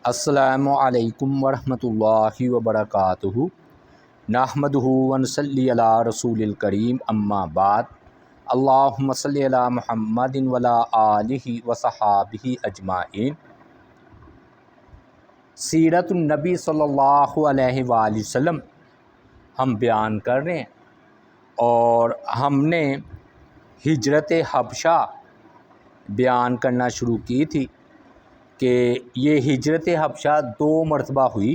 السلام علیکم ورحمۃ اللہ وبرکاتہ۔ نحمدہ ونصلی علی رسول الکریم، اما بعد۔ اللہم صلی علی محمد وعلی آلہ وصحابہ اجمعین۔ سیرت النبی صلی اللہ علیہ وآلہ وسلم ہم بیان کر رہے ہیں، اور ہم نے ہجرت حبشہ بیان کرنا شروع کی تھی کہ یہ ہجرت حبشہ 2 مرتبہ ہوئی،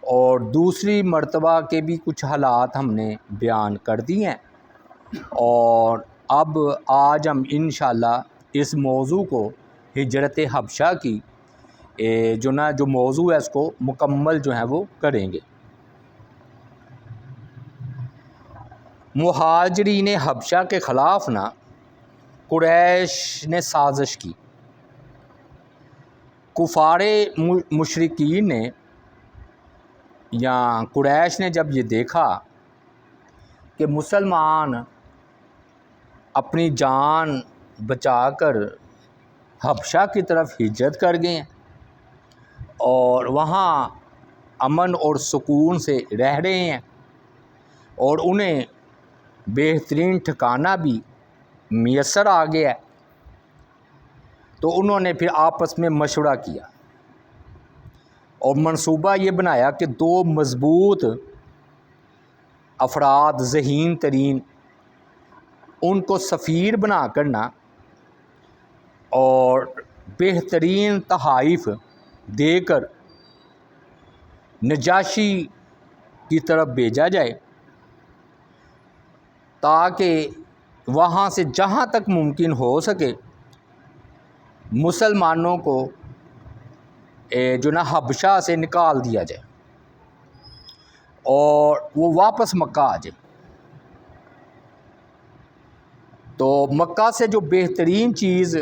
اور دوسری مرتبہ کے بھی کچھ حالات ہم نے بیان کر دیے ہیں، اور اب آج ہم انشاءاللہ اس موضوع کو ہجرت حبشہ کی جو موضوع ہے اس کو مکمل وہ کریں گے۔ مہاجرین حبشہ کے خلاف قریش نے سازش کی۔ کفار مشرکین نے یا قریش نے جب یہ دیکھا کہ مسلمان اپنی جان بچا کر حبشہ کی طرف ہجرت کر گئے ہیں اور وہاں امن اور سکون سے رہ رہے ہیں، اور انہیں بہترین ٹھکانہ بھی میسر آ گیا ہے، تو انہوں نے پھر آپس میں مشورہ کیا اور منصوبہ یہ بنایا کہ 2 مضبوط افراد، ذہین ترین، ان کو سفیر بنا کرنا اور بہترین تحائف دے کر نجاشی کی طرف بھیجا جائے، تاکہ وہاں سے جہاں تک ممکن ہو سکے مسلمانوں کو حبشہ سے نکال دیا جائے اور وہ واپس مکہ آ جائے۔ تو مکہ سے جو بہترین چیز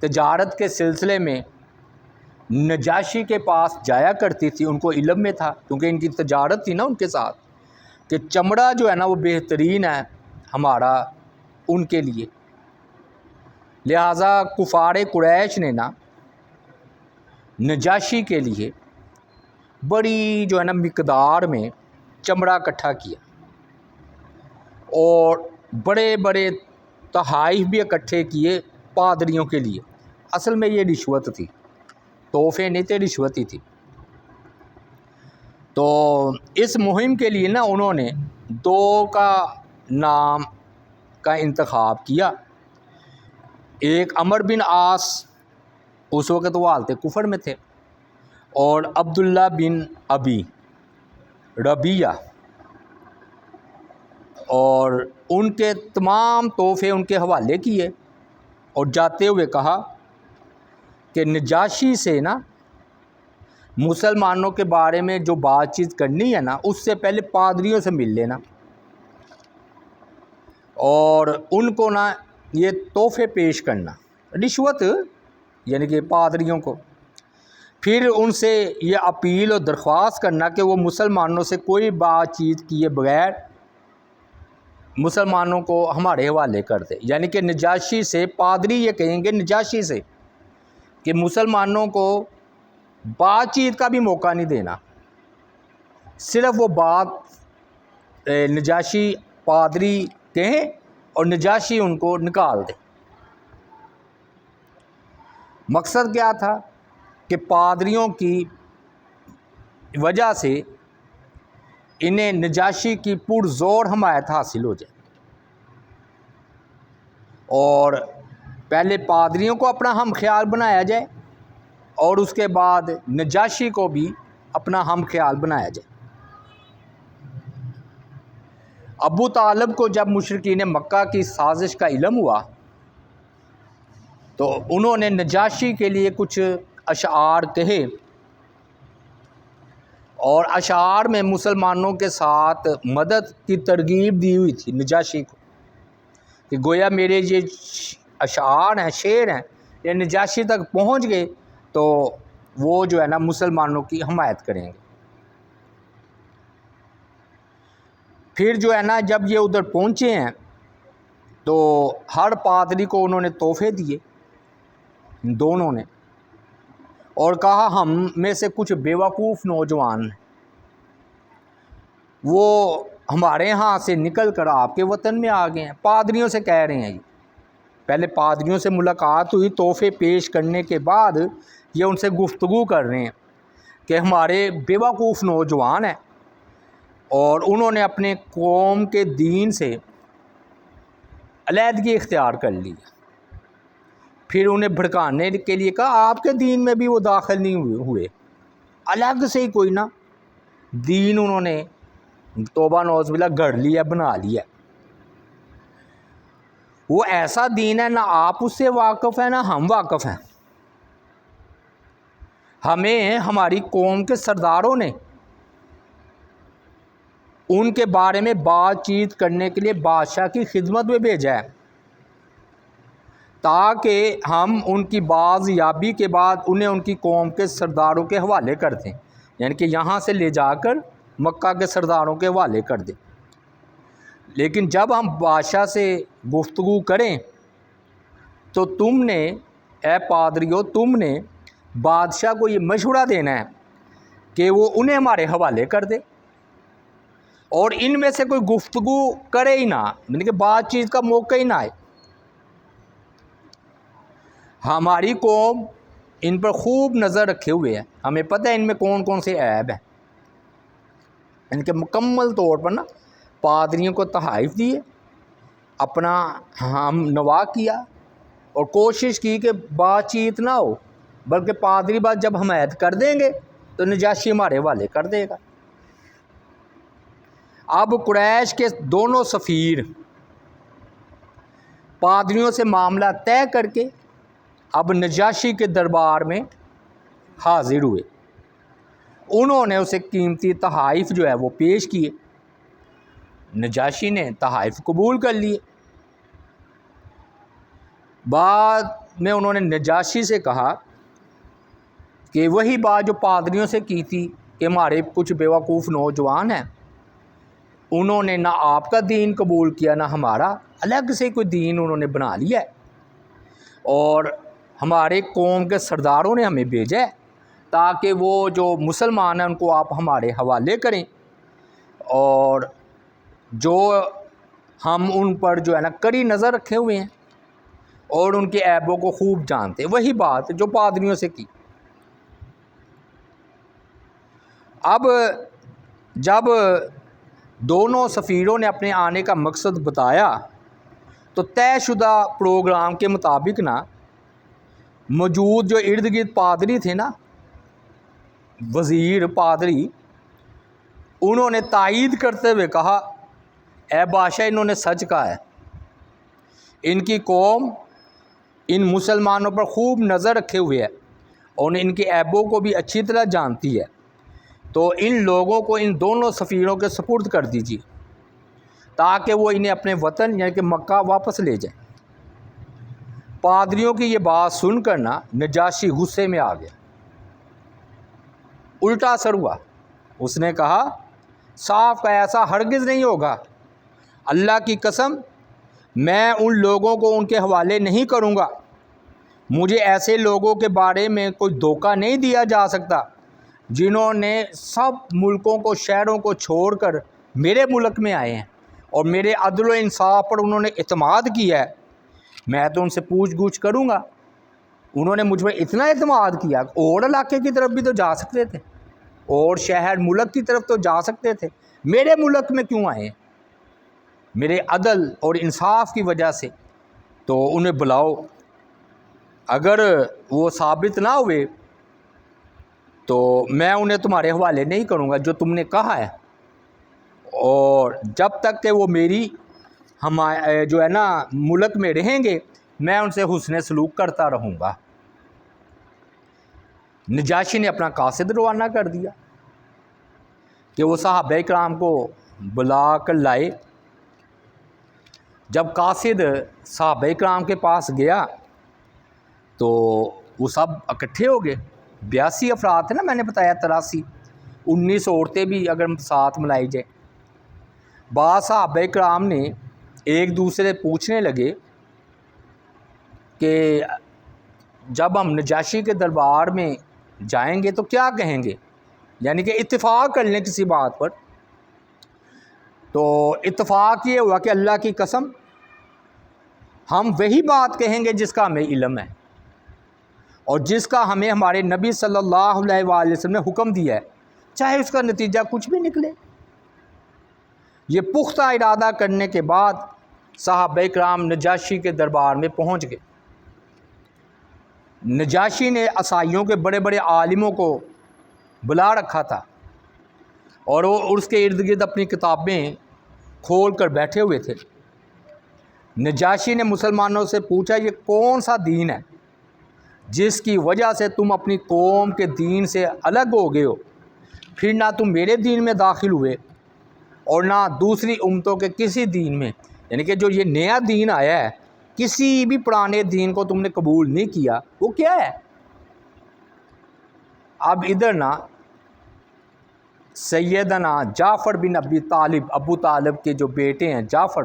تجارت کے سلسلے میں نجاشی کے پاس جایا کرتی تھی، ان کو علم میں تھا کیونکہ ان کی تجارت تھی ان کے ساتھ، کہ چمڑا جو ہے وہ بہترین ہے ہمارا ان کے لیے، لہٰذا کفار قریش نے نجاشی کے لیے بڑی مقدار میں چمڑا اکٹھا کیا اور بڑے بڑے تحائف بھی اکٹھے کیے پادریوں کے لیے۔ اصل میں یہ رشوت تھی، تحفے نہیں تھے، رشوت ہی تھی۔ تو اس مہم کے لیے انہوں نے 2 کا نام کا انتخاب کیا۔ ایک عمرو بن عاص، اس وقت وہ حالت کفر میں تھے، اور عبداللہ بن ابی ربیہ، اور ان کے تمام تحفے ان کے حوالے کیے اور جاتے ہوئے کہا کہ نجاشی سے مسلمانوں کے بارے میں جو بات چیت کرنی ہے اس سے پہلے پادریوں سے مل لینا، اور ان کو یہ تحفے پیش کرنا، رشوت یعنی کہ پادریوں کو، پھر ان سے یہ اپیل اور درخواست کرنا کہ وہ مسلمانوں سے کوئی بات چیت کیے بغیر مسلمانوں کو ہمارے حوالے کر دے۔ یعنی کہ نجاشی سے، پادری یہ کہیں گے نجاشی سے کہ مسلمانوں کو بات چیت کا بھی موقع نہیں دینا، صرف وہ بات نجاشی پادری کہیں اور نجاشی ان کو نکال دے۔ مقصد کیا تھا کہ پادریوں کی وجہ سے انہیں نجاشی کی پرزور حمایت حاصل ہو جائے، اور پہلے پادریوں کو اپنا ہم خیال بنایا جائے اور اس کے بعد نجاشی کو بھی اپنا ہم خیال بنایا جائے۔ ابو طالب کو جب مشرکین مکہ کی سازش کا علم ہوا تو انہوں نے نجاشی کے لیے کچھ اشعار کہے، اور اشعار میں مسلمانوں کے ساتھ مدد کی ترغیب دی ہوئی تھی نجاشی کو، کہ گویا میرے یہ اشعار ہیں، شعر ہیں، یہ نجاشی تک پہنچ گئے تو وہ مسلمانوں کی حمایت کریں گے۔ پھر جب یہ ادھر پہنچے ہیں تو ہر پادری کو انہوں نے تحفے دیے، دونوں نے، اور کہا ہم میں سے کچھ بیوقوف نوجوان وہ ہمارے ہاں سے نکل کر آپ کے وطن میں آ گئے ہیں. پادریوں سے کہہ رہے ہیں. پہلے پادریوں سے ملاقات ہوئی, تحفے پیش کرنے کے بعد یہ ان سے گفتگو کر رہے ہیں کہ ہمارے بیوقوف نوجوان ہیں اور انہوں نے اپنے قوم کے دین سے علیحدگی اختیار کر لی. پھر انہیں بھڑکانے کے لیے کہا آپ کے دین میں بھی وہ داخل نہیں ہوئے, الگ سے ہی کوئی نا دین انہوں نے توبہ نعوذ باللہ گڑھ لیا, بنا لیا. وہ ایسا دین ہے نہ آپ اس سے واقف ہیں نہ ہم واقف ہیں. ہمیں ہماری قوم کے سرداروں نے ان کے بارے میں بات چیت کرنے کے لیے بادشاہ کی خدمت میں بھیجا ہے تاکہ ہم ان کی بازیابی کے بعد انہیں ان کی قوم کے سرداروں کے حوالے کر دیں, یعنی کہ یہاں سے لے جا کر مکہ کے سرداروں کے حوالے کر دیں. لیکن جب ہم بادشاہ سے گفتگو کریں تو تم نے اے پادریو تم نے بادشاہ کو یہ مشورہ دینا ہے کہ وہ انہیں ہمارے حوالے کر دے اور ان میں سے کوئی گفتگو کرے ہی نہ, یعنی کہ بات چیت کا موقع ہی نہ آئے. ہماری قوم ان پر خوب نظر رکھے ہوئے ہے, ہمیں پتہ ہے ان میں کون کون سے عیب ہیں. ان کے مکمل طور پر نا پادریوں کو تحائف دیے, اپنا ہم نوا کیا اور کوشش کی کہ بات چیت نہ ہو, بلکہ پادری بات جب حمایت کر دیں گے تو نجاشی ہمارے حوالے کر دے گا. اب قریش کے دونوں سفیر پادریوں سے معاملہ طے کر کے اب نجاشی کے دربار میں حاضر ہوئے. انہوں نے اسے قیمتی تحائف جو ہے وہ پیش کیے. نجاشی نے تحائف قبول کر لیے. بعد میں انہوں نے نجاشی سے کہا کہ وہی بات جو پادریوں سے کی تھی کہ ہمارے کچھ بیوقوف نوجوان ہیں, انہوں نے نہ آپ کا دین قبول کیا نہ ہمارا, الگ سے کوئی دین انہوں نے بنا لیا ہے اور ہمارے قوم کے سرداروں نے ہمیں بھیجا ہے تاکہ وہ جو مسلمان ہیں ان کو آپ ہمارے حوالے کریں, اور جو ہم ان پر جو ہے نا کڑی نظر رکھے ہوئے ہیں اور ان کے عیبوں کو خوب جانتے ہیں. وہی بات جو پادریوں سے کی. اب جب دونوں سفیروں نے اپنے آنے کا مقصد بتایا تو طے شدہ پروگرام کے مطابق نا موجود جو ارد گرد پادری تھے نا, وزیر پادری, انہوں نے تائید کرتے ہوئے کہا اے بادشاہ انہوں نے سچ کہا ہے, ان کی قوم ان مسلمانوں پر خوب نظر رکھے ہوئے ہے اور ان کے عیبوں کو بھی اچھی طرح جانتی ہے, تو ان لوگوں کو ان دونوں سفیروں کے سپرد کر دیجیے تاکہ وہ انہیں اپنے وطن یعنی کہ مکہ واپس لے جائیں. پادریوں کی یہ بات سن کر نا نجاشی غصے میں آ گیا, الٹا اثر ہوا. اس نے کہا صاف کا ایسا ہرگز نہیں ہوگا, اللہ کی قسم میں ان لوگوں کو ان کے حوالے نہیں کروں گا. مجھے ایسے لوگوں کے بارے میں کوئی دھوکہ نہیں دیا جا سکتا جنہوں نے سب ملکوں کو شہروں کو چھوڑ کر میرے ملک میں آئے ہیں اور میرے عدل و انصاف پر انہوں نے اعتماد کیا ہے. میں تو ان سے پوچھ گچھ کروں گا. انہوں نے مجھ پر اتنا اعتماد کیا, اور علاقے کی طرف بھی تو جا سکتے تھے اور شہر ملک کی طرف تو جا سکتے تھے, میرے ملک میں کیوں آئے ہیں؟ میرے عدل اور انصاف کی وجہ سے. تو انہیں بلاؤ, اگر وہ ثابت نہ ہوئے تو میں انہیں تمہارے حوالے نہیں کروں گا جو تم نے کہا ہے, اور جب تک کہ وہ میری جو ہے نا ملک میں رہیں گے میں ان سے حسن سلوک کرتا رہوں گا. نجاشی نے اپنا قاصد روانہ کر دیا کہ وہ صحابہ کرام کو بلا کر لائے. جب قاصد صحابہ کرام کے پاس گیا تو وہ سب اکٹھے ہو گئے. 82 افراد تھے نا, میں نے بتایا 83, 19 عورتیں بھی اگر ساتھ ملائی جائے. بعض صحابہ کرام نے ایک دوسرے پوچھنے لگے کہ جب ہم نجاشی کے دربار میں جائیں گے تو کیا کہیں گے، یعنی کہ اتفاق کر لیں کسی بات پر، تو اتفاق یہ ہوا کہ اللہ کی قسم ہم وہی بات کہیں گے جس کا ہمیں علم ہے اور جس کا ہمیں ہمارے نبی صلی اللہ علیہ وآلہ وسلم نے حکم دیا ہے، چاہے اس کا نتیجہ کچھ بھی نکلے۔ یہ پختہ ارادہ کرنے کے بعد صحابہ کرام نجاشی کے دربار میں پہنچ گئے۔ نجاشی نے عیسائیوں کے بڑے بڑے عالموں کو بلا رکھا تھا اور وہ اس کے ارد گرد اپنی کتابیں کھول کر بیٹھے ہوئے تھے۔ نجاشی نے مسلمانوں سے پوچھا یہ کون سا دین ہے جس کی وجہ سے تم اپنی قوم کے دین سے الگ ہو گئے ہو، پھر نہ تم میرے دین میں داخل ہوئے اور نہ دوسری امتوں کے کسی دین میں، یعنی کہ جو یہ نیا دین آیا ہے کسی بھی پرانے دین کو تم نے قبول نہیں کیا، وہ کیا ہے؟ اب ادھر نا سیدنا جعفر بن ابو طالب کے جو بیٹے ہیں جعفر،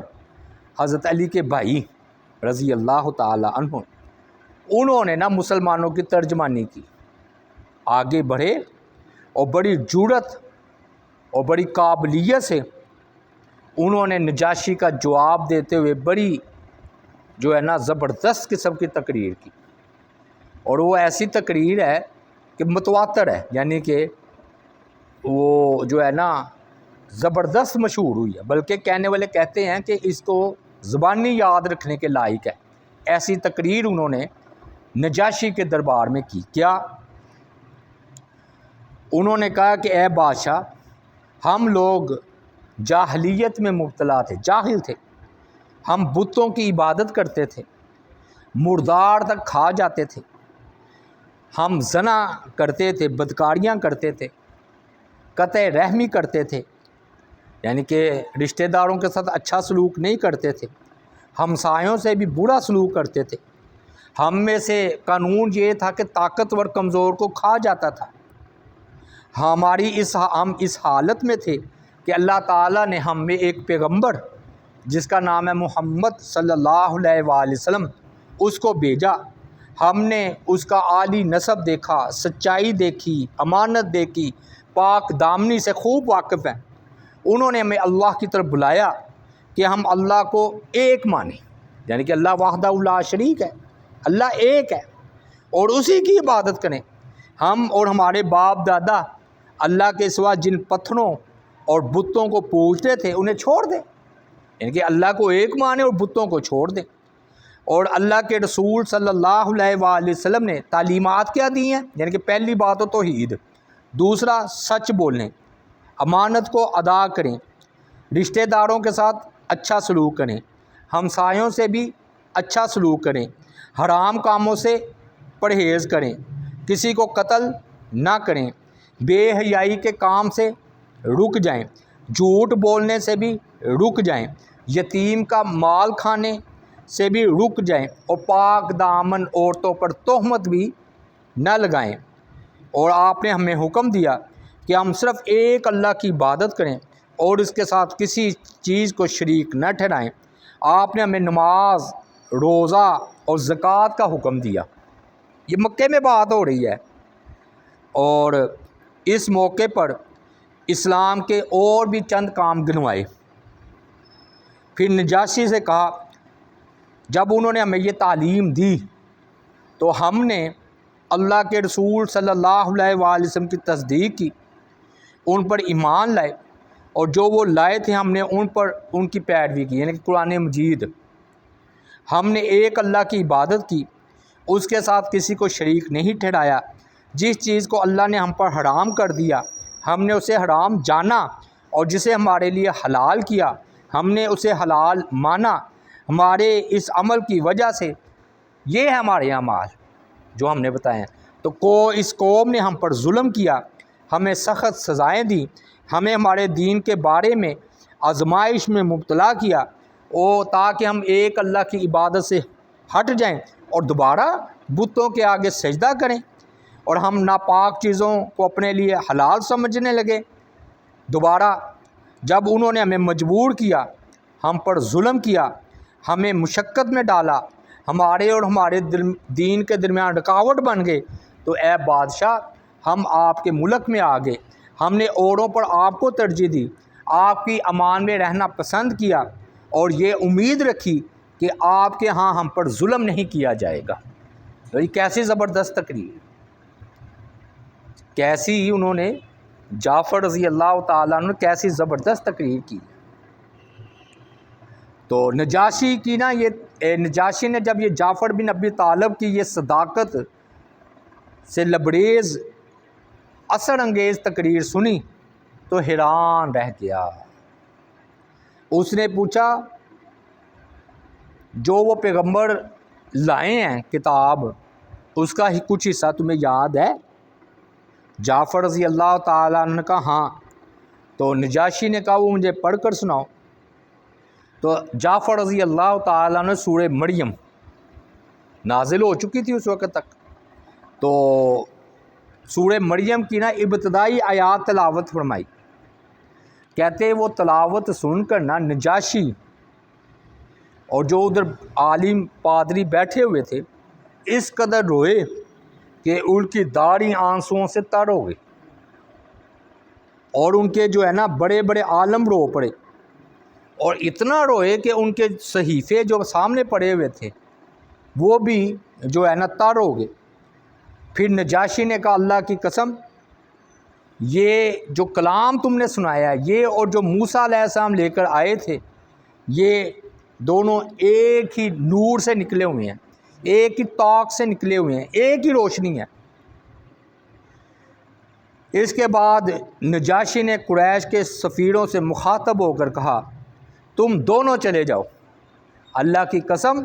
حضرت علی کے بھائی رضی اللہ تعالی عنہ، انہوں نے نا مسلمانوں کی ترجمانی کی، آگے بڑھے اور بڑی جرأت اور بڑی قابلیت سے انہوں نے نجاشی کا جواب دیتے ہوئے بڑی جو ہے نا زبردست قسم کی تقریر کی، اور وہ ایسی تقریر ہے کہ متواتر ہے، یعنی کہ وہ جو ہے نا زبردست مشہور ہوئی ہے، بلکہ کہنے والے کہتے ہیں کہ اس کو زبانی یاد رکھنے کے لائق ہے۔ ایسی تقریر انہوں نے نجاشی کے دربار میں کی۔ کیا انہوں نے کہا کہ اے بادشاہ، ہم لوگ جاہلیت میں مبتلا تھے، جاہل تھے، ہم بتوں کی عبادت کرتے تھے، مردار تک کھا جاتے تھے، ہم زنا کرتے تھے، بدکاریاں کرتے تھے، قطع رحمی کرتے تھے، یعنی کہ رشتہ داروں کے ساتھ اچھا سلوک نہیں کرتے تھے، ہمسایوں سے بھی برا سلوک کرتے تھے، ہم میں سے قانون یہ تھا کہ طاقتور کمزور کو کھا جاتا تھا، ہم اس حالت میں تھے کہ اللہ تعالیٰ نے ہم میں ایک پیغمبر جس کا نام ہے محمد صلی اللہ علیہ وآلہ وسلم اس کو بھیجا، ہم نے اس کا عالی نسب دیکھا، سچائی دیکھی، امانت دیکھی، پاک دامنی سے خوب واقف ہیں۔ انہوں نے ہمیں اللہ کی طرف بلایا کہ ہم اللہ کو ایک مانیں، یعنی کہ اللہ وحدہ لا شریک ہے، اللہ ایک ہے اور اسی کی عبادت کریں۔ ہم اور ہمارے باپ دادا اللہ کے سوا جن پتھروں اور بتوں کو پوجتے تھے انہیں چھوڑ دیں، یعنی کہ اللہ کو ایک مانیں اور بتوں کو چھوڑ دیں۔ اور اللہ کے رسول صلی اللہ علیہ وآلہ وسلم نے تعلیمات کیا دی ہیں، یعنی کہ پہلی بات تو توحید، دوسرا سچ بولیں، امانت کو ادا کریں، رشتہ داروں کے ساتھ اچھا سلوک کریں، ہمسایوں سے بھی اچھا سلوک کریں، حرام کاموں سے پرہیز کریں، کسی کو قتل نہ کریں، بے حیائی کے کام سے رک جائیں، جھوٹ بولنے سے بھی رک جائیں، یتیم کا مال کھانے سے بھی رک جائیں، اور پاک دامن عورتوں پر تہمت بھی نہ لگائیں۔ اور آپ نے ہمیں حکم دیا کہ ہم صرف ایک اللہ کی عبادت کریں اور اس کے ساتھ کسی چیز کو شریک نہ ٹھہرائیں۔ آپ نے ہمیں نماز، روزہ اور زکوٰۃ کا حکم دیا۔ یہ مکے میں بات ہو رہی ہے، اور اس موقع پر اسلام کے اور بھی چند کام گنوائے۔ پھر نجاشی سے کہا، جب انہوں نے ہمیں یہ تعلیم دی تو ہم نے اللہ کے رسول صلی اللہ علیہ وآلہ وسلم کی تصدیق کی، ان پر ایمان لائے، اور جو وہ لائے تھے ہم نے ان پر ان کی پیروی کی، یعنی کہ قرآن مجید۔ ہم نے ایک اللہ کی عبادت کی، اس کے ساتھ کسی کو شریک نہیں ٹھہرایا۔ جس چیز کو اللہ نے ہم پر حرام کر دیا ہم نے اسے حرام جانا، اور جسے ہمارے لیے حلال کیا ہم نے اسے حلال مانا۔ ہمارے اس عمل کی وجہ سے یہ ہے ہمارے اعمال جو ہم نے بتائے ہیں۔ تو اس قوم نے ہم پر ظلم کیا، ہمیں سخت سزائیں دی، ہمیں ہمارے دین کے بارے میں آزمائش میں مبتلا کیا، تاکہ ہم ایک اللہ کی عبادت سے ہٹ جائیں اور دوبارہ بتوں کے آگے سجدہ کریں، اور ہم ناپاک چیزوں کو اپنے لیے حلال سمجھنے لگے۔ دوبارہ جب انہوں نے ہمیں مجبور کیا، ہم پر ظلم کیا، ہمیں مشقت میں ڈالا، ہمارے اور ہمارے دین کے درمیان رکاوٹ بن گئے، تو اے بادشاہ ہم آپ کے ملک میں آ گئے، ہم نے اوروں پر آپ کو ترجیح دی، آپ کی امان میں رہنا پسند کیا اور یہ امید رکھی کہ آپ کے ہاں ہم پر ظلم نہیں کیا جائے گا۔ یہ کیسی زبردست تقریر، کیسی انہوں نے جعفر رضی اللہ تعالیٰ عنہ کیسی زبردست تقریر کی۔ تو نجاشی کی نا یہ نجاشی نے جب یہ جعفر بن ابی طالب کی یہ صداقت سے لبریز اثر انگیز تقریر سنی تو حیران رہ گیا۔ اس نے پوچھا جو وہ پیغمبر لائے ہیں کتاب، اس کا کچھ حصہ تمہیں یاد ہے؟ جعفر رضی اللہ تعالیٰ عنہ نے کہا ہاں۔ تو نجاشی نے کہا وہ مجھے پڑھ کر سناؤ۔ تو جعفر رضی اللہ تعالیٰ عنہ سورہ مریم نازل ہو چکی تھی اس وقت تک، تو سورہ مریم کی نا ابتدائی آیات تلاوت فرمائی۔ کہتے وہ تلاوت سن کر نا نجاشی اور جو ادھر عالم پادری بیٹھے ہوئے تھے اس قدر روئے کہ ان کی داڑھی آنسوؤں سے تر ہو گئی، اور ان کے جو ہے نا بڑے بڑے عالم رو پڑے، اور اتنا روئے کہ ان کے صحیفے جو سامنے پڑے ہوئے تھے وہ بھی جو ہے نا تر ہو گئے۔ پھر نجاشی نے کہا اللہ کی قسم یہ جو کلام تم نے سنایا ہے یہ اور جو موسیٰ علیہ السلام لے کر آئے تھے یہ دونوں ایک ہی نور سے نکلے ہوئے ہیں، ایک ہی طاق سے نکلے ہوئے ہیں، ایک ہی روشنی ہے۔ اس کے بعد نجاشی نے قریش کے سفیروں سے مخاطب ہو کر کہا تم دونوں چلے جاؤ، اللہ کی قسم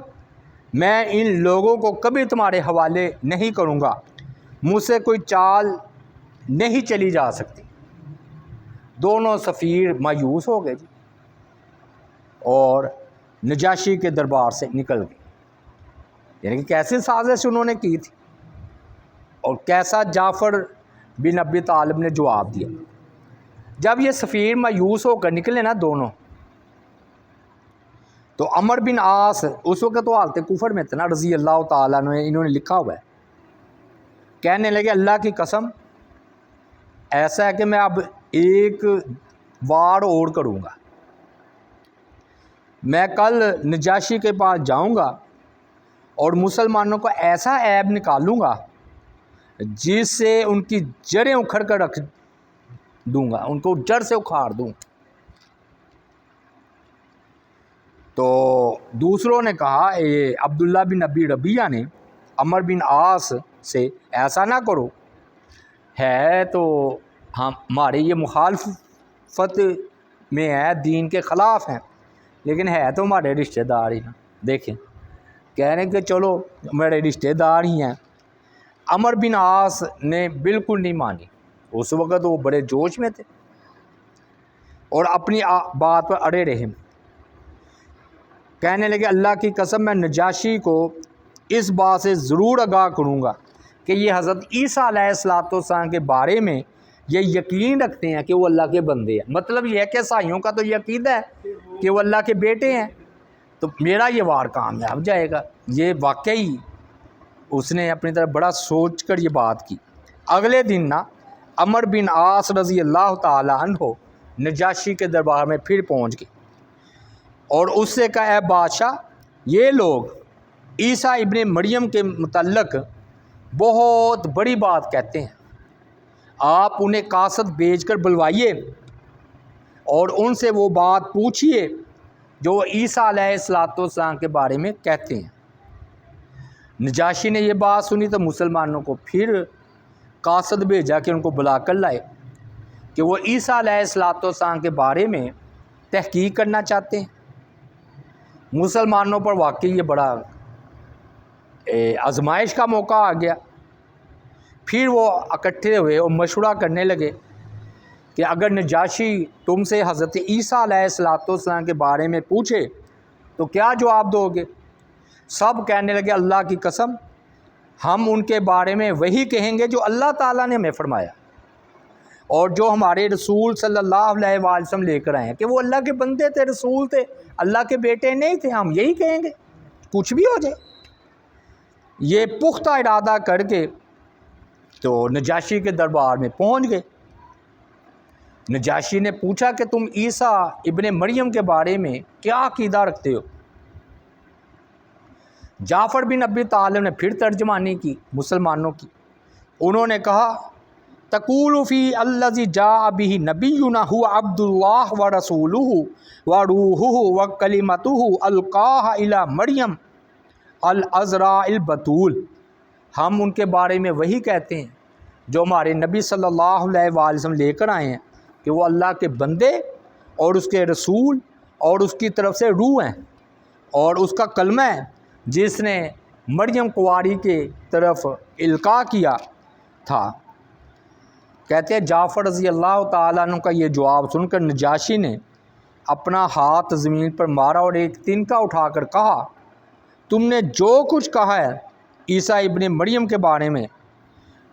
میں ان لوگوں کو کبھی تمہارے حوالے نہیں کروں گا، مجھ سے کوئی چال نہیں چلی جا سکتی۔ دونوں سفیر مایوس ہو گئے جی، اور نجاشی کے دربار سے نکل گئے۔ یعنی کہ کیسی سازش انہوں نے کی تھی اور کیسا جعفر بن ابی طالب نے جواب دیا۔ جب یہ سفیر مایوس ہو کر نکلے نا دونوں، تو عمر بن عاص اس وقت تو حالت کفر میں تھا نا رضی اللہ تعالیٰ عنہ، انہوں نے لکھا ہوا ہے، کہنے لگے اللہ کی قسم ایسا ہے کہ میں اب ایک وار اور کروں گا، میں کل نجاشی کے پاس جاؤں گا اور مسلمانوں کو ایسا عیب نکالوں گا جس سے ان کی جڑیں اکھڑ کر رکھ دوں گا، ان کو جڑ سے اکھاڑ دوں۔ تو دوسروں نے کہا عبداللہ بن ابی ربیعہ نے عمر بن عاص سے ایسا نہ کرو، ہے تو ہمارے یہ مخالفت میں ہے، دین کے خلاف ہیں، لیکن ہے تو ہمارے رشتہ دار ہی نا، دیکھیں کہہ رہے ہیں کہ چلو میرے رشتہ دار ہی ہیں۔ عمر بن عاص نے بالکل نہیں مانی، اس وقت وہ بڑے جوش میں تھے اور اپنی بات پر اڑے رہے، کہنے لگے اللہ کی قسم میں نجاشی کو اس بات سے ضرور آگاہ کروں گا کہ یہ حضرت عیسیٰ علیہ السلام کے بارے میں یہ یقین رکھتے ہیں کہ وہ اللہ کے بندے ہیں۔ مطلب یہ ہے کہ عیسائیوں کا تو یہ عقیدہ ہے کہ وہ اللہ کے بیٹے ہیں، تو میرا یہ وار کامیاب جائے گا۔ یہ واقعی اس نے اپنی طرف بڑا سوچ کر یہ بات کی۔ اگلے دن نا عمر بن عاص رضی اللہ تعالیٰ عنہ نجاشی کے دربار میں پھر پہنچ گئے اور اس سے کہا اے بادشاہ یہ لوگ عیسیٰ ابن مریم کے متعلق بہت بڑی بات کہتے ہیں، آپ انہیں قاصد بھیج کر بلوائیے اور ان سے وہ بات پوچھیے جو عیسیٰ علیہ السلام کے بارے میں کہتے ہیں۔ نجاشی نے یہ بات سنی تو مسلمانوں کو پھر قاصد بھیجا کہ ان کو بلا کر لائے کہ وہ عیسیٰ علیہ السلام کے بارے میں تحقیق کرنا چاہتے ہیں۔ مسلمانوں پر واقعی یہ بڑا آزمائش کا موقع آ گیا۔ پھر وہ اکٹھے ہوئے اور مشورہ کرنے لگے کہ اگر نجاشی تم سے حضرت عیسیٰ علیہ السلام کے بارے میں پوچھے تو کیا جواب دو گے؟ سب کہنے لگے اللہ کی قسم ہم ان کے بارے میں وہی کہیں گے جو اللہ تعالیٰ نے ہمیں فرمایا اور جو ہمارے رسول صلی اللہ علیہ وآلہ وسلم لے کر آئے ہیں کہ وہ اللہ کے بندے تھے، رسول تھے، اللہ کے بیٹے نہیں تھے، ہم یہی کہیں گے کچھ بھی ہو جائے۔ یہ پختہ ارادہ کر کے تو نجاشی کے دربار میں پہنچ گئے۔ نجاشی نے پوچھا کہ تم عیسیٰ ابن مریم کے بارے میں کیا عقیدہ رکھتے ہو؟ جعفر بن ابی طالب نے پھر ترجمانی کی مسلمانوں کی۔ انہوں نے کہا تقول فی الذی جاء بہ نبینا هو عبد اللہ ورسولہ وروحہ وکلمتہ القاہ الی مریم العذراء البتول۔ ہم ان کے بارے میں وہی کہتے ہیں جو ہمارے نبی صلی اللہ علیہ وآلہ وسلم لے کر آئے ہیں کہ وہ اللہ کے بندے اور اس کے رسول اور اس کی طرف سے روح ہیں، اور اس کا کلمہ ہے جس نے مریم کنواری کے طرف القاء کیا تھا۔ کہتے ہیں جعفر رضی اللہ تعالیٰ عنہ کا یہ جواب سن کر نجاشی نے اپنا ہاتھ زمین پر مارا اور ایک تنکا اٹھا کر کہا تم نے جو کچھ کہا ہے عیسیٰ ابن مریم کے بارے میں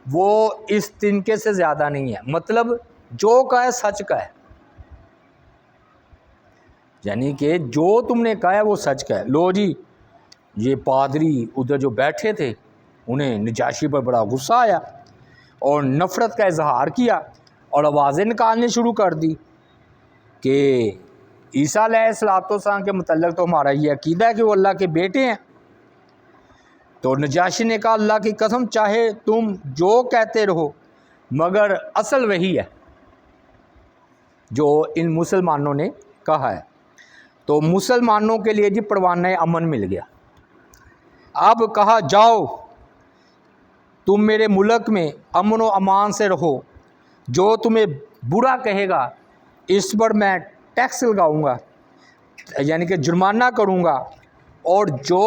وہ اس تنکے سے زیادہ نہیں ہے، مطلب جو کہا ہے سچ کا ہے، یعنی کہ جو تم نے کہا ہے وہ سچ کا ہے۔ لو جی، یہ پادری ادھر جو بیٹھے تھے انہیں نجاشی پر بڑا غصہ آیا اور نفرت کا اظہار کیا اور آوازیں نکالنے شروع کر دی کہ عیسیٰ علیہ السلام کے متعلق تو ہمارا یہ عقیدہ ہے کہ وہ اللہ کے بیٹے ہیں۔ تو نجاشی نے کہا اللہ کی قسم چاہے تم جو کہتے رہو مگر اصل وہی ہے جو ان مسلمانوں نے کہا ہے۔ تو مسلمانوں کے لیے جی پروانہ امن مل گیا۔ اب کہا جاؤ تم میرے ملک میں امن و امان سے رہو، جو تمہیں برا کہے گا اس پر میں ٹیکس لگاؤں گا، یعنی کہ جرمانہ کروں گا، اور جو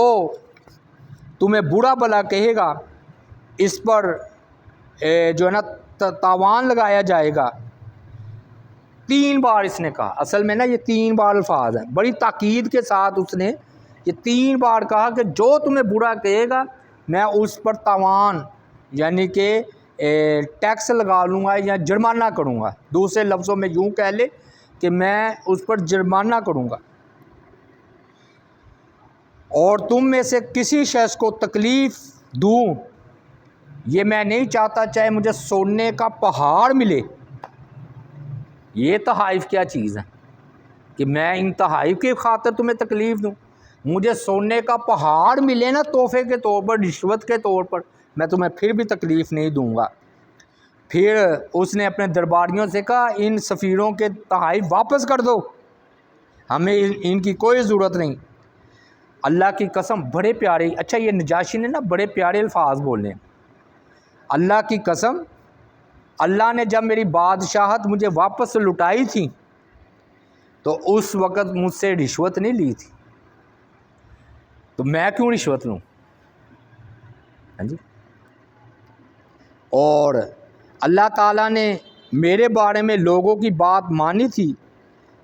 تمہیں برا بلا کہے گا اس پر جو ہے نا تاوان لگایا جائے گا۔ 3 بار اس نے کہا، اصل میں نا یہ 3 بار الفاظ ہیں، بڑی تاکید کے ساتھ اس نے یہ 3 بار کہا کہ جو تمہیں برا کہے گا میں اس پر تاوان یعنی کہ ٹیکس لگا لوں گا یا جرمانہ کروں گا۔ دوسرے لفظوں میں یوں کہہ لے کہ میں اس پر جرمانہ کروں گا، اور تم میں سے کسی شخص کو تکلیف دوں یہ میں نہیں چاہتا، چاہے مجھے سونے کا پہاڑ ملے۔ یہ تحائف کیا چیز ہے کہ میں ان تحائف کی خاطر تمہیں تکلیف دوں؟ مجھے سونے کا پہاڑ ملے نا تحفے کے طور پر، رشوت کے طور پر، میں تمہیں پھر بھی تکلیف نہیں دوں گا۔ پھر اس نے اپنے درباریوں سے کہا ان سفیروں کے تحائف واپس کر دو، ہمیں ان کی کوئی ضرورت نہیں۔ اللہ کی قسم بڑے پیارے، اچھا یہ نجاشی نے نا بڑے پیارے الفاظ بولے ہیں۔ اللہ کی قسم اللہ نے جب میری بادشاہت مجھے واپس لٹائی تھی تو اس وقت مجھ سے رشوت نہیں لی تھی، تو میں کیوں رشوت لوں؟ ہاں جی، اور اللہ تعالیٰ نے میرے بارے میں لوگوں کی بات مانی تھی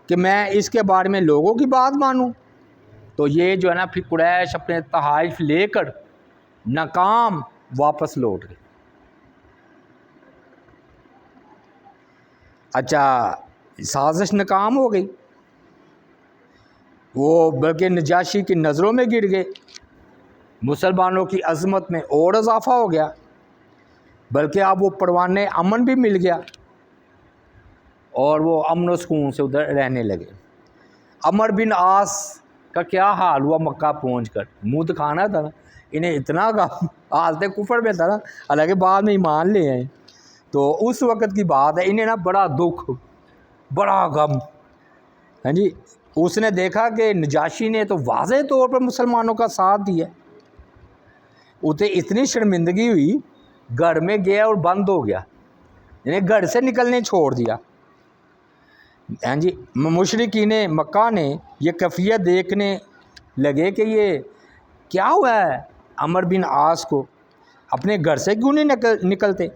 کہ میں اس کے بارے میں لوگوں کی بات مانوں؟ تو یہ جو ہے نا پھر قریش اپنے تحائف لے کر ناکام واپس لوٹ گئے۔ اچھا سازش ناکام ہو گئی، وہ بلکہ نجاشی کی نظروں میں گر گئے، مسلمانوں کی عظمت میں اور اضافہ ہو گیا، بلکہ اب وہ پروانہ امن بھی مل گیا اور وہ امن و سکون سے ادھر رہنے لگے۔ عمر بن عاص کا کیا حال ہوا مکہ پہنچ کر؟ منہ دکھانا تھا نا انہیں، اتنا حالت کفر میں تھا نا، حالانکہ بعد میں ایمان لے آئے۔ تو اس وقت کی بات ہے، انہیں نا بڑا دکھ، بڑا غم، ہاں جی۔ اس نے دیکھا کہ نجاشی نے تو واضح طور پر مسلمانوں کا ساتھ دیا، اسے اتنی شرمندگی ہوئی، گھر میں گیا اور بند ہو گیا، یعنی گھر سے نکلنے چھوڑ دیا۔ ہاں جی، مشرکین مکہ نے یہ کیفیت دیکھنے لگے کہ یہ کیا ہوا ہے عمر بن عاص کو، اپنے گھر سے کیوں نہیں نکلتے؟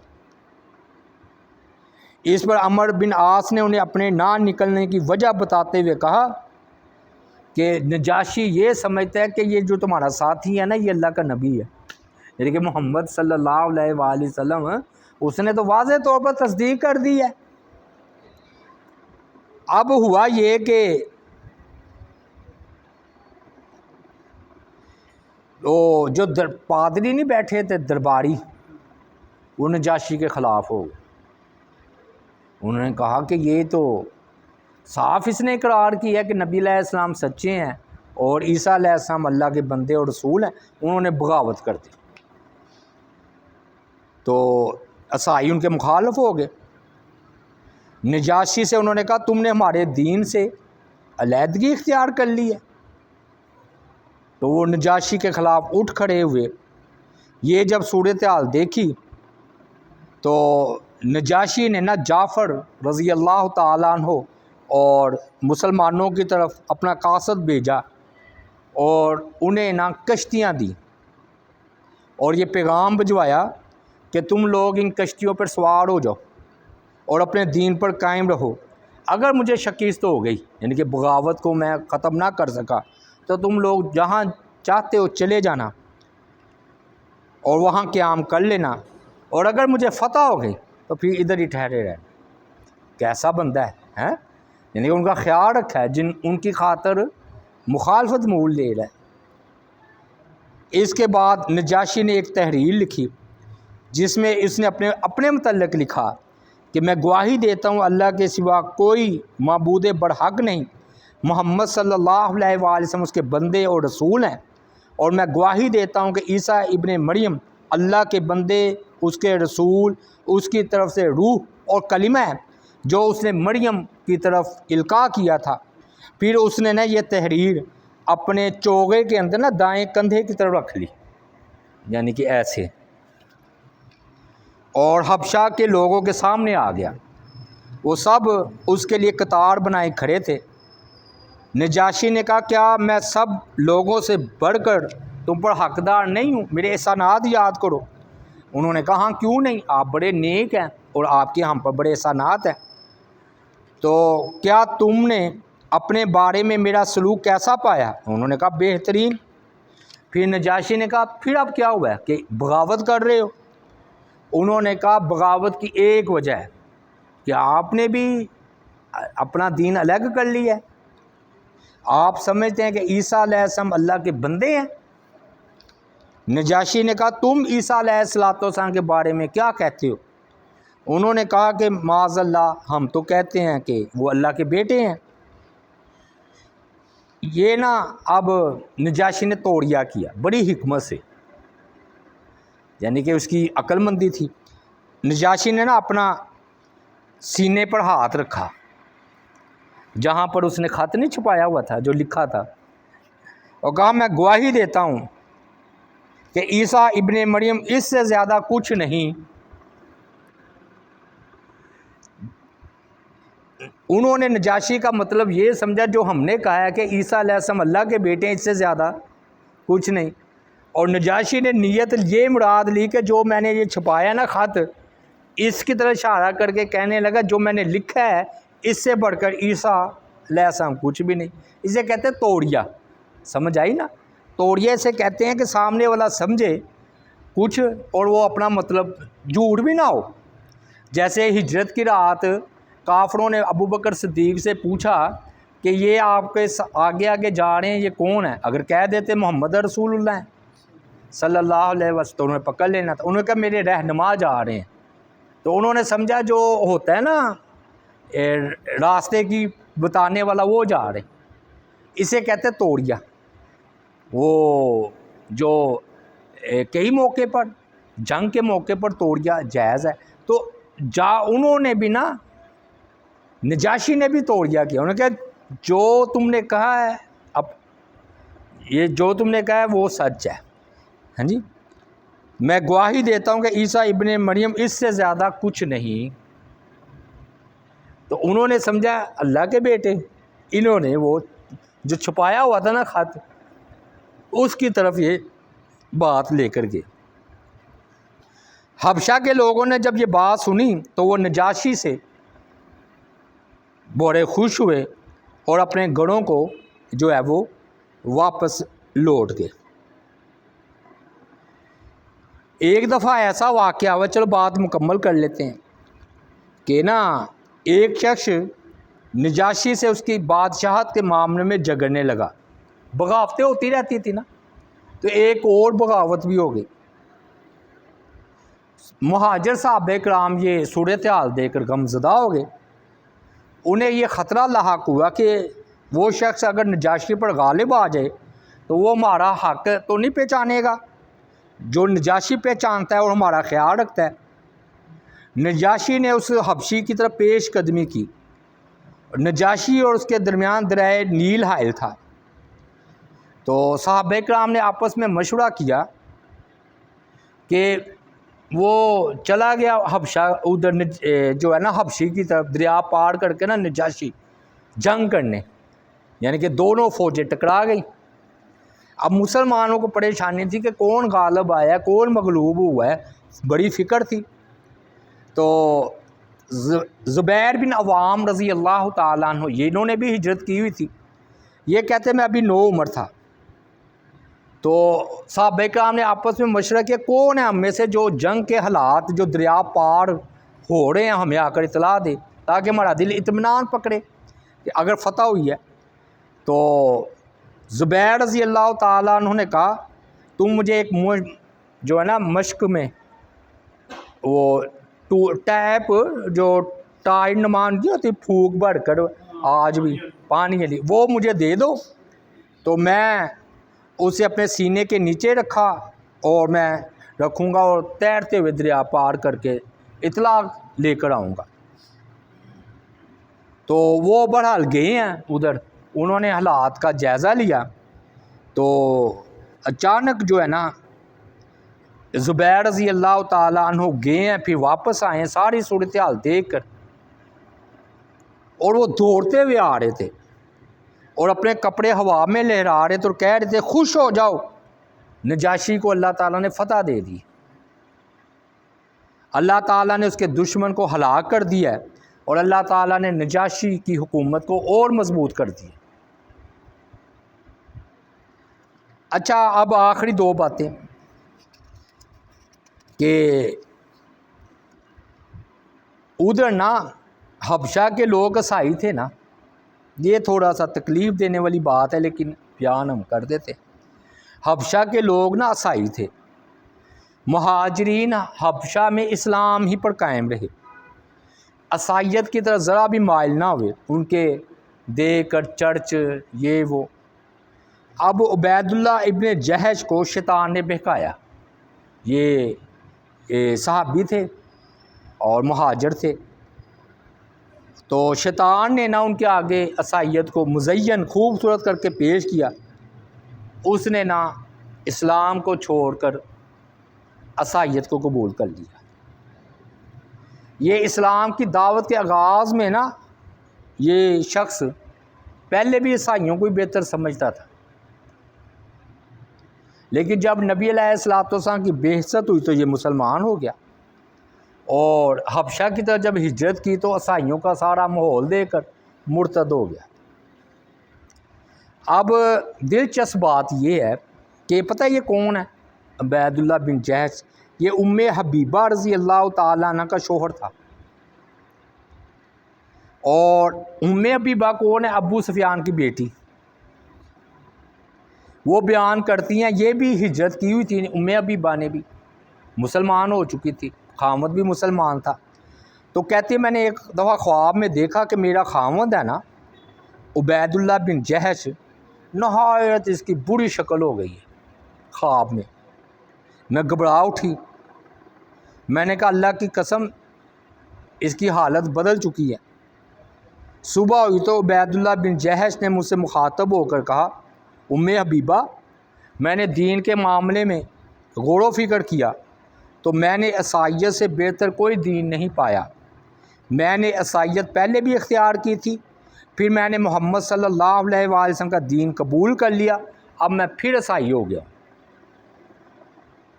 اس پر عمر بن عاص نے انہیں اپنے نہ نکلنے کی وجہ بتاتے ہوئے کہا کہ نجاشی یہ سمجھتا ہے کہ یہ جو تمہارا ساتھی ہے نا یہ اللہ کا نبی ہے، یعنی کہ محمد صلی اللہ علیہ وآلہ وسلم، اس نے تو واضح طور پر تصدیق کر دی ہے۔ اب ہوا یہ کہ وہ جو پادری نہیں بیٹھے تھے درباری، وہ نجاشی کے خلاف ہو گئے۔ انہوں نے کہا کہ یہ تو صاف اس نے اقرار کیا ہے کہ نبی علیہ السلام سچے ہیں اور عیسیٰ علیہ السلام اللہ کے بندے اور رسول ہیں، انہوں نے بغاوت کر دی۔ تو عیسائی ان کے مخالف ہو گئے۔ نجاشی سے انہوں نے کہا تم نے ہمارے دین سے علیحدگی اختیار کر لی ہے۔ تو وہ نجاشی کے خلاف اٹھ کھڑے ہوئے۔ یہ جب صورتحال دیکھی تو نجاشی نے نا جعفر رضی اللہ تعالیٰ عنہ اور مسلمانوں کی طرف اپنا قاصد بھیجا اور انہیں نا کشتیاں دی اور یہ پیغام بھجوایا کہ تم لوگ ان کشتیوں پر سوار ہو جاؤ اور اپنے دین پر قائم رہو۔ اگر مجھے شکست ہو گئی، یعنی کہ بغاوت کو میں ختم نہ کر سکا، تو تم لوگ جہاں چاہتے ہو چلے جانا اور وہاں قیام کر لینا، اور اگر مجھے فتح ہو گئی تو پھر ادھر ہی ٹھہرے رہنا۔ کیسا بندہ ہے، یعنی کہ ان کا خیال رکھا ہے، ان کی خاطر مخالفت مول لے رہا ہے۔ اس کے بعد نجاشی نے ایک تحریر لکھی جس میں اس نے اپنے متعلق لکھا کہ میں گواہی دیتا ہوں اللہ کے سوا کوئی معبود برحق نہیں، محمد صلی اللہ علیہ وآلہ وسلم اس کے بندے اور رسول ہیں، اور میں گواہی دیتا ہوں کہ عیسیٰ ابن مریم اللہ کے بندے، اس کے رسول، اس کی طرف سے روح اور کلمہ ہے جو اس نے مریم کی طرف القاء کیا تھا۔ پھر اس نے نا یہ تحریر اپنے چوغے کے اندر نا دائیں کندھے کی طرف رکھ لی، یعنی کہ ایسے، اور حبشہ کے لوگوں کے سامنے آ گیا۔ وہ سب اس کے لیے قطار بنائے کھڑے تھے۔ نجاشی نے کہا کیا میں سب لوگوں سے بڑھ کر تم پر حقدار نہیں ہوں؟ میرے احسانات یاد کرو۔ انہوں نے کہا ہاں کیوں نہیں، آپ بڑے نیک ہیں اور آپ کے ہم پر بڑے احسانات ہیں۔ تو کیا تم نے اپنے بارے میں میرا سلوک کیسا پایا؟ انہوں نے کہا بہترین۔ پھر نجاشی نے کہا پھر اب کیا ہوا ہے کہ بغاوت کر رہے ہو؟ انہوں نے کہا بغاوت کی ایک وجہ ہے کہ آپ نے بھی اپنا دین الگ کر لیا ہے، آپ سمجھتے ہیں کہ عیسیٰ علیہ السلام اللہ کے بندے ہیں۔ نجاشی نے کہا تم عیسیٰ علیہ السلام کے بارے میں کیا کہتے ہو؟ انہوں نے کہا کہ معاذ اللہ، ہم تو کہتے ہیں کہ وہ اللہ کے بیٹے ہیں۔ یہ نا اب نجاشی نے توڑیا کیا بڑی حکمت سے، یعنی کہ اس کی عقل مندی تھی۔ نجاشی نے نا اپنا سینے پر ہاتھ رکھا جہاں پر اس نے خط نہیں چھپایا ہوا تھا جو لکھا تھا، اور کہا میں گواہی دیتا ہوں کہ عیسیٰ ابن مریم اس سے زیادہ کچھ نہیں۔ انہوں نے نجاشی کا مطلب یہ سمجھا جو ہم نے کہا ہے کہ عیسیٰ علیہ السلام اللہ کے بیٹے ہیں، اس سے زیادہ کچھ نہیں۔ اور نجاشی نے نیت یہ مراد لی کہ جو میں نے یہ چھپایا نا خط، اس کی طرح اشارہ کر کے کہنے لگا جو میں نے لکھا ہے اس سے بڑھ کر عیسیٰ علیہ السلام کچھ بھی نہیں۔ اسے کہتے ہیں توڑیا، سمجھ آئی نا؟ توڑیا سے کہتے ہیں کہ سامنے والا سمجھے کچھ اور وہ اپنا مطلب جھوٹ بھی نہ ہو۔ جیسے ہجرت کی رات کافروں نے ابو بکر صدیق سے پوچھا کہ یہ آپ کے آگے آگے جا رہے ہیں، یہ کون ہے؟ اگر کہہ دیتے محمد رسول اللہ ہیں صلی اللہ علیہ وسلم تو انہیں پکڑ لینا تھا۔ انہوں نے کہا میرے رہنما جا رہے ہیں، تو انہوں نے سمجھا جو ہوتا ہے نا راستے کی بتانے والا وہ جا رہے ہیں۔ اسے کہتے توڑیا۔ وہ جو کئی موقع پر جنگ کے موقع پر توڑیا جائز ہے، تو انہوں نے بھی نا نجاشی نے بھی توڑیا کیا۔ انہوں نے کہا جو تم نے کہا ہے، اب یہ جو تم نے کہا ہے وہ سچ ہے، ہاں جی، میں گواہی دیتا ہوں کہ عیسیٰ ابن مریم اس سے زیادہ کچھ نہیں۔ تو انہوں نے سمجھا اللہ کے بیٹے، انہوں نے وہ جو چھپایا ہوا تھا نا خط، اس کی طرف یہ بات لے کر گئے۔ حبشہ کے لوگوں نے جب یہ بات سنی تو وہ نجاشی سے بڑے خوش ہوئے اور اپنے گڑھوں کو جو ہے وہ واپس لوٹ گئے۔ ایک دفعہ ایسا واقعہ ہوا، چلو بات مکمل کر لیتے ہیں، کہ نا ایک شخص نجاشی سے اس کی بادشاہت کے معاملے میں جھگڑنے لگا۔ بغاوتیں ہوتی رہتی تھی نا، تو ایک اور بغاوت بھی ہو گئی۔ مہاجر صحابہ کرام یہ صورتحال دیکھ کر غمزدہ ہو گئے. انہیں یہ خطرہ لاحق ہوا کہ وہ شخص اگر نجاشی پر غالب آ جائے تو وہ ہمارا حق تو نہیں پہچانے گا، جو نجاشی پہچانتا ہے اور ہمارا خیال رکھتا ہے. نجاشی نے اس حبشی کی طرف پیش قدمی کی. نجاشی اور اس کے درمیان دریائے نیل حائل تھا. تو صحابہ کرام نے آپس میں مشورہ کیا کہ وہ چلا گیا حبشہ ادھر جو ہے نا حبشی کی طرف دریا پار کر کے نا نجاشی جنگ کرنے، یعنی کہ دونوں فوجیں ٹکرا گئی. اب مسلمانوں کو پریشانی تھی کہ کون غالب آیا ہے، کون مغلوب ہوا ہے، بڑی فکر تھی. تو زبیر بن عوام رضی اللہ تعالیٰ عنہ، یہ انہوں نے بھی ہجرت کی ہوئی تھی. یہ کہتے میں ابھی 9 عمر تھا. تو صحابہ کرام نے آپس میں مشورہ کیا کون ہے ہم میں سے جو جنگ کے حالات جو دریا پار ہو رہے ہیں ہمیں آ کر اطلاع دے تاکہ ہمارا دل اطمینان پکڑے کہ اگر فتح ہوئی ہے. تو زبیر رضی اللہ تعالیٰ عنہ نے کہا تم مجھے ایک جو ہے نا مشق میں وہ ٹیپ جو ٹائر نمان کی ہوتی پھونک بھر کر آج بھی پانی علی وہ مجھے دے دو. تو میں اسے اپنے سینے کے نیچے رکھا اور میں رکھوں گا اور تیرتے ہوئے دریا پار کر کے اطلاع لے کر آؤں گا. تو وہ بہرحال گئے ہیں ادھر، انہوں نے حالات کا جائزہ لیا. تو اچانک جو ہے نا زبیر رضی اللہ تعالیٰ عنہ گئے ہیں، پھر واپس آئے ہیں ساری صورتحال دیکھ کر، اور وہ دوڑتے ہوئے آ رہے تھے اور اپنے کپڑے ہوا میں لہرا رہے تھے اور کہہ رہے تھے خوش ہو جاؤ، نجاشی کو اللہ تعالیٰ نے فتح دے دی، اللہ تعالیٰ نے اس کے دشمن کو ہلاک کر دیا ہے اور اللہ تعالیٰ نے نجاشی کی حکومت کو اور مضبوط کر دی. اچھا اب آخری 2 باتیں کہ ادھر نا حبشہ کے لوگ عیسائی تھے نا، یہ تھوڑا سا تکلیف دینے والی بات ہے لیکن بیان ہم کر دیتے. حبشہ کے لوگ نا عیسائی تھے. مہاجرین حبشہ میں اسلام ہی پر قائم رہے، عیسائیت کی طرف ذرا بھی مائل نہ ہوئے، ان کے دیکھ کر چرچ یہ وہ. اب عبید اللہ ابن جہش کو شیطان نے بہکایا. یہ صحابی تھے اور مہاجر تھے. تو شیطان نے نا ان کے آگے عیسائیت کو مزین خوبصورت کر کے پیش کیا. اس نے نا اسلام کو چھوڑ کر عیسائیت کو قبول کر لیا. یہ اسلام کی دعوت کے آغاز میں نا یہ شخص پہلے بھی عیسائیوں کو ہی بہتر سمجھتا تھا، لیکن جب نبی علیہ الصلوۃ والسلام کی بعثت ہوئی تو یہ مسلمان ہو گیا، اور حبشہ کی طرف جب ہجرت کی تو عیسائیوں کا سارا ماحول دیکھ کر مرتد ہو گیا. اب دلچسپ بات یہ ہے کہ پتہ یہ کون ہے؟ عبید اللہ بن جہش، یہ ام حبیبہ رضی اللہ تعالیٰ عنہ کا شوہر تھا. اور ام حبیبہ کون ہے؟ ابو سفیان کی بیٹی. وہ بیان کرتی ہیں یہ بھی ہجرت کی ہوئی تھی، ام حبیبہ نے بھی مسلمان ہو چکی تھی، خاوند بھی مسلمان تھا. تو کہتے میں نے ایک دفعہ خواب میں دیکھا کہ میرا خاوند ہے نا عبید اللہ بن جہش، نہایت اس کی بری شکل ہو گئی ہے. خواب میں گھبرا اٹھی. میں نے کہا اللہ کی قسم اس کی حالت بدل چکی ہے. صبح ہوئی تو عبید اللہ بن جہش نے مجھ سے مخاطب ہو کر کہا ام حبیبہ، میں نے دین کے معاملے میں غور و فکر کیا تو میں نے عیسائیت سے بہتر کوئی دین نہیں پایا. میں نے عیسائیت پہلے بھی اختیار کی تھی، پھر میں نے محمد صلی اللہ علیہ وآلہ وسلم کا دین قبول کر لیا، اب میں پھر عیسائی ہو گیا.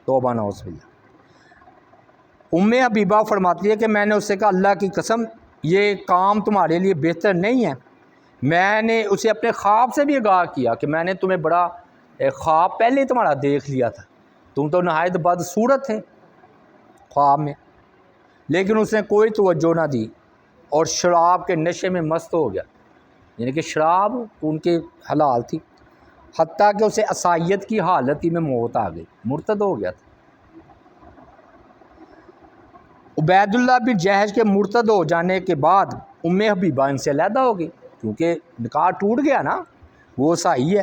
توبہ نعوذ باللہ. ام حبیبہ فرماتی ہے کہ میں نے اس سے کہا اللہ کی قسم یہ کام تمہارے لیے بہتر نہیں ہے. میں نے اسے اپنے خواب سے بھی آگاہ کیا کہ میں نے تمہیں بڑا خواب پہلے ہی تمہارا دیکھ لیا تھا، تم تو نہایت بدصورت تھے خواب میں، لیکن اس نے کوئی توجہ نہ دی اور شراب کے نشے میں مست ہو گیا. یعنی کہ شراب ان کے حلال تھی، حتیٰ کہ اسے عیسائیت کی حالت ہی میں موت آ گئی، مرتد ہو گیا تھا. عبید اللہ بن جہش کے مرتد ہو جانے کے بعد ام حبیبہ ان سے علیحدہ ہو گئی، کیونکہ نکاح ٹوٹ گیا نا، وہ صحیح ہے،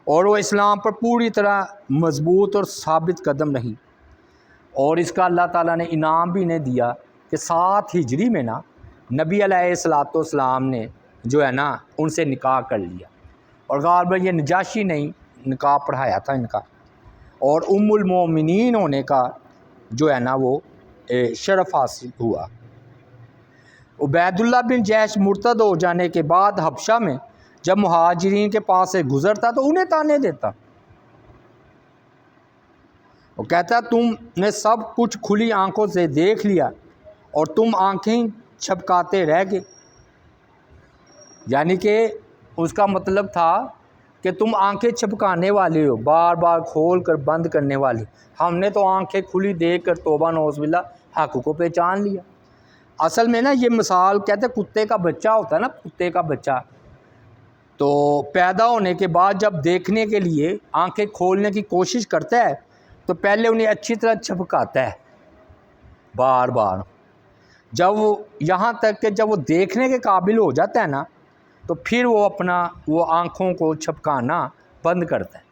اور وہ اسلام پر پوری طرح مضبوط اور ثابت قدم رہی، اور اس کا اللہ تعالیٰ نے انعام بھی انہیں دیا کہ 7 ہجری میں نا نبی علیہ الصلوۃ والسلام نے جو ہے نا ان سے نکاح کر لیا، اور غالباً یہ نجاشی نے نکاح پڑھایا تھا ان کا، اور ام المومنین ہونے کا جو ہے نا وہ شرف حاصل ہوا۔ عبید اللہ بن جہش مرتد ہو جانے کے بعد حبشہ میں جب مہاجرین کے پاس سے گزرتا تو انہیں تانے دیتا، وہ کہتا تم نے سب کچھ کھلی آنکھوں سے دیکھ لیا اور تم آنکھیں چھپکاتے رہ گئے، یعنی کہ اس کا مطلب تھا کہ تم آنکھیں چھپکانے والے ہو، بار بار کھول کر بند کرنے والے، ہم نے تو آنکھیں کھلی دیکھ کر توبہ نعوذ باللہ حق کو پہچان لیا۔ اصل میں نا یہ مثال کہتے ہیں کتے کا بچہ ہوتا ہے نا، کتے کا بچہ تو پیدا ہونے کے بعد جب دیکھنے کے لیے آنکھیں کھولنے کی کوشش کرتا ہے تو پہلے انہیں اچھی طرح چھپکاتا ہے بار بار، جب وہ یہاں تک کہ جب وہ دیکھنے کے قابل ہو جاتا ہے نا تو پھر وہ اپنا وہ آنکھوں کو چھپکانا بند کرتا ہے،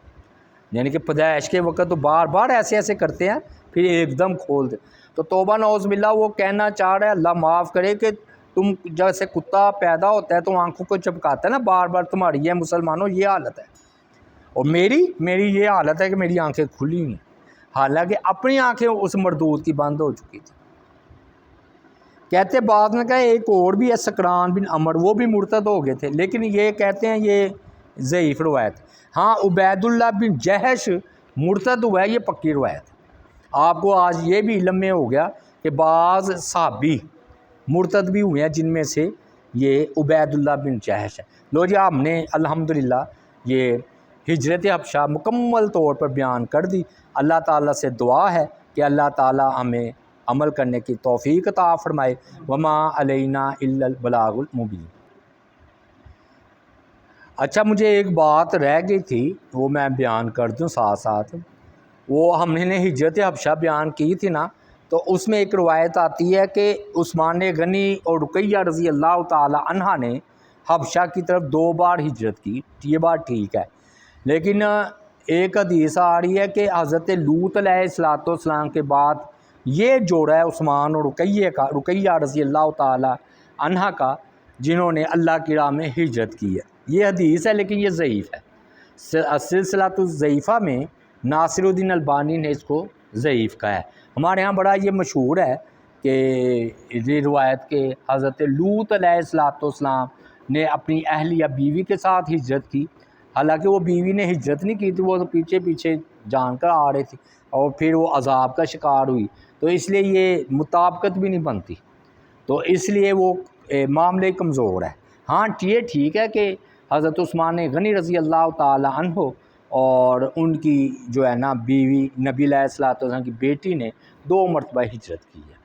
یعنی کہ پیدائش کے وقت تو بار بار ایسے ایسے کرتے ہیں پھر ایک دم کھول دے، تو توبہ نعوذ باللہ وہ کہنا چاہ رہا ہے اللہ معاف کرے کہ تم جیسے کتا پیدا ہوتا ہے تو آنکھوں کو چپکاتا ہے نا بار بار، تمہاری یہ مسلمانوں یہ حالت ہے، اور میری یہ حالت ہے کہ میری آنکھیں کھلی ہیں، حالانکہ اپنی آنکھیں اس مردود کی بند ہو چکی تھی۔ کہتے بعد میں کہا ایک اور بھی ہے سکران بن عمر، وہ بھی مرتد ہو گئے تھے، لیکن یہ کہتے ہیں یہ ضعیف روایت، ہاں عبید اللہ بن جہش مرتد ہوا ہے یہ پکی روایت۔ آپ کو آج یہ بھی علم میں ہو گیا کہ بعض صحابی مرتد بھی ہوئے ہیں جن میں سے یہ عبید اللہ بن جہش ہے۔ لو جی ہم نے الحمدللہ یہ ہجرت حبشہ مکمل طور پر بیان کر دی۔ اللہ تعالیٰ سے دعا ہے کہ اللہ تعالیٰ ہمیں عمل کرنے کی توفیق عطا فرمائے، وما علینا الا البلاغ المبین۔ اچھا مجھے ایک بات رہ گئی تھی وہ میں بیان کر دوں ساتھ ساتھ، وہ ہم نے ہجرت حبشہ بیان کی تھی نا، تو اس میں ایک روایت آتی ہے کہ عثمان غنی اور رقیہ رضی اللہ تعالی عنہ نے حبشہ کی طرف 2 بار ہجرت کی، یہ بات ٹھیک ہے، لیکن ایک حدیث آ رہی ہے کہ حضرت لوط علیہ السلام کے بعد یہ جوڑا ہے عثمان اور رقیہ رضی اللہ تعالی عنہ کا جنہوں نے اللہ کی راہ میں ہجرت کی ہے، یہ حدیث ہے لیکن یہ ضعیف ہے، سلسلۃ الضعیفہ میں ناصر الدین البانی نے اس کو ضعیف کہا ہے۔ ہمارے ہاں بڑا یہ مشہور ہے کہ یہ روایت کہ حضرت لوط علیہ السلام نے اپنی اہلیہ بیوی کے ساتھ ہجرت کی، حالانکہ وہ بیوی نے ہجرت نہیں کی تھی، وہ پیچھے پیچھے جان کر آ رہی تھی اور پھر وہ عذاب کا شکار ہوئی، تو اس لیے یہ مطابقت بھی نہیں بنتی، تو اس لیے وہ معاملے کمزور ہے۔ ہاں یہ ٹھیک ہے کہ حضرت عثمان غنی رضی اللہ تعالی عنہ اور ان کی جو ہے نا بیوی نبی علیہ الصلوۃ والسلام کی بیٹی نے 2 مرتبہ ہجرت کی ہے۔